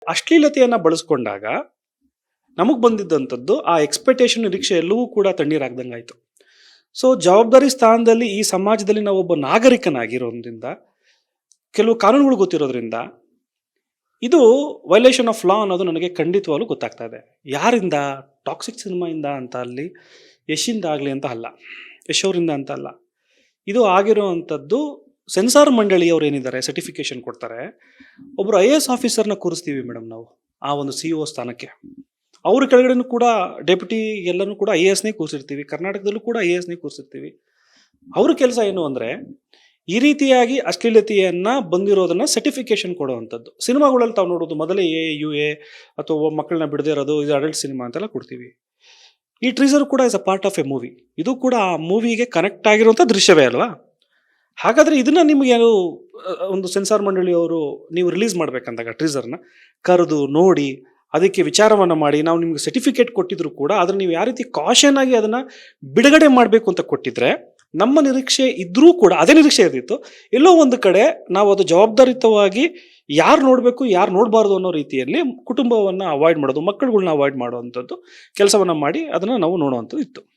ಅಶ್ಲೀಲತೆಯನ್ನ ಬಳಸ್ಕೊಂಡಾಗ ನಮಗ್ ಬಂದಿದ್ದಂಥದ್ದು ಆ ಎಕ್ಸ್ಪೆಕ್ಟೇಷನ್ ನಿರೀಕ್ಷೆ ಎಲ್ಲವೂ ಕೂಡ ತಣ್ಣೀರಾಗ್ದಂಗಾಯ್ತು. ಸೊ ಜವಾಬ್ದಾರಿ ಸ್ಥಾನದಲ್ಲಿ ಈ ಸಮಾಜದಲ್ಲಿ ನಾವು ಒಬ್ಬ ನಾಗರಿಕನಾಗಿರೋದ್ರಿಂದ, ಕೆಲವು ಕಾನೂನುಗಳು ಗೊತ್ತಿರೋದ್ರಿಂದ, ಇದು ವೈಲೇಷನ್ ಆಫ್ ಲಾ ಅನ್ನೋದು ನನಗೆ ಖಂಡಿತವಾಗ್ಲೂ ಗೊತ್ತಾಗ್ತಾ ಇದೆ. ಯಾರಿಂದ? ಟಾಕ್ಸಿಕ್ ಸಿನಿಮಾಯಿಂದ ಅಂತ ಅಲ್ಲಿ ಯಶಿಂದ ಆಗಲಿ ಅಂತ ಅಲ್ಲ, ಯಶ್ ಅವರಿಂದ ಅಂತ ಅಲ್ಲ. ಇದು ಆಗಿರುವಂಥದ್ದು ಸೆನ್ಸಾರ್ ಮಂಡಳಿಯವರು ಏನಿದ್ದಾರೆ ಸರ್ಟಿಫಿಕೇಶನ್ ಕೊಡ್ತಾರೆ. ಒಬ್ಬರು IAS ಆಫೀಸರ್ನ ಕೂರಿಸ್ತೀವಿ ಮೇಡಮ್ ನಾವು ಆ ಒಂದು CEO ಸ್ಥಾನಕ್ಕೆ. ಅವ್ರ ಕೆಳಗಡೆನೂ ಕೂಡ ಡೆಪ್ಯೂಟಿ ಎಲ್ಲನೂ ಕೂಡ IASನೇ ಕೂರಿಸಿರ್ತೀವಿ. ಕರ್ನಾಟಕದಲ್ಲೂ ಕೂಡ IASನೇ ಕೂರಿಸಿರ್ತೀವಿ. ಅವ್ರ ಕೆಲಸ ಏನು ಅಂದರೆ ಈ ರೀತಿಯಾಗಿ ಅಶ್ಲೀಲತೆಯನ್ನ ಬಂದಿರೋದನ್ನ ಸರ್ಟಿಫಿಕೇಶನ್ ಕೊಡುವಂಥದ್ದು. ಸಿನಿಮಾಗಳಲ್ಲಿ ತಾವು ನೋಡೋದು ಮೊದಲೇ AUA ಅಥವಾ ಮಕ್ಕಳನ್ನ ಬಿಡದೇ ಇರೋದು, ಇದು ಅಡಲ್ಟ್ ಸಿನಿಮಾ ಅಂತೆಲ್ಲ ಕೊಡ್ತೀವಿ. ಈ ಟ್ರೀಸರ್ ಕೂಡ is a part of A movie. ಇದು ಕೂಡ ಆ ಮೂವಿಗೆ ಕನೆಕ್ಟ್ ಆಗಿರುವಂಥ ದೃಶ್ಯವೇ ಅಲ್ವಾ? ಹಾಗಾದ್ರೆ ಇದನ್ನ ನಿಮ್ಗೆ ಏನು ಒಂದು ಸೆನ್ಸಾರ್ ಮಂಡಳಿಯವರು ನೀವು ರಿಲೀಸ್ ಮಾಡ್ಬೇಕಂದಾಗ ಟ್ರೀಸರ್ನ ಕರೆದು ನೋಡಿ ಅದಕ್ಕೆ ವಿಚಾರವನ್ನ ಮಾಡಿ ನಾವು ನಿಮ್ಗೆ ಸರ್ಟಿಫಿಕೇಟ್ ಕೊಟ್ಟಿದ್ರು ಕೂಡ ಅದನ್ನ ನೀವು ಯಾವ ರೀತಿ ಕಾಷನ್ ಆಗಿ ಅದನ್ನ ಬಿಡುಗಡೆ ಮಾಡಬೇಕು ಅಂತ ಕೊಟ್ಟಿದ್ರೆ, ನಮ್ಮ ನಿರೀಕ್ಷೆ ಇದ್ರೂ ಕೂಡ ಅದೇ ನಿರೀಕ್ಷೆ ಇರ್ತಿತ್ತು. ಎಲ್ಲೋ ಒಂದು ಕಡೆ ನಾವು ಅದು ಜವಾಬ್ದಾರಿತವಾಗಿ ಯಾರು ನೋಡಬೇಕು ಯಾರು ನೋಡಬಾರ್ದು ಅನ್ನೋ ರೀತಿಯಲ್ಲಿ ಕುಟುಂಬವನ್ನ ಅವಾಯ್ಡ್ ಮಾಡೋದು, ಮಕ್ಕಳುಗಳನ್ನ ಅವಾಯ್ಡ್ ಮಾಡುವಂಥದ್ದು ಕೆಲಸವನ್ನ ಮಾಡಿ ಅದನ್ನ ನಾವು ನೋಡುವಂಥದ್ದು ಇತ್ತು.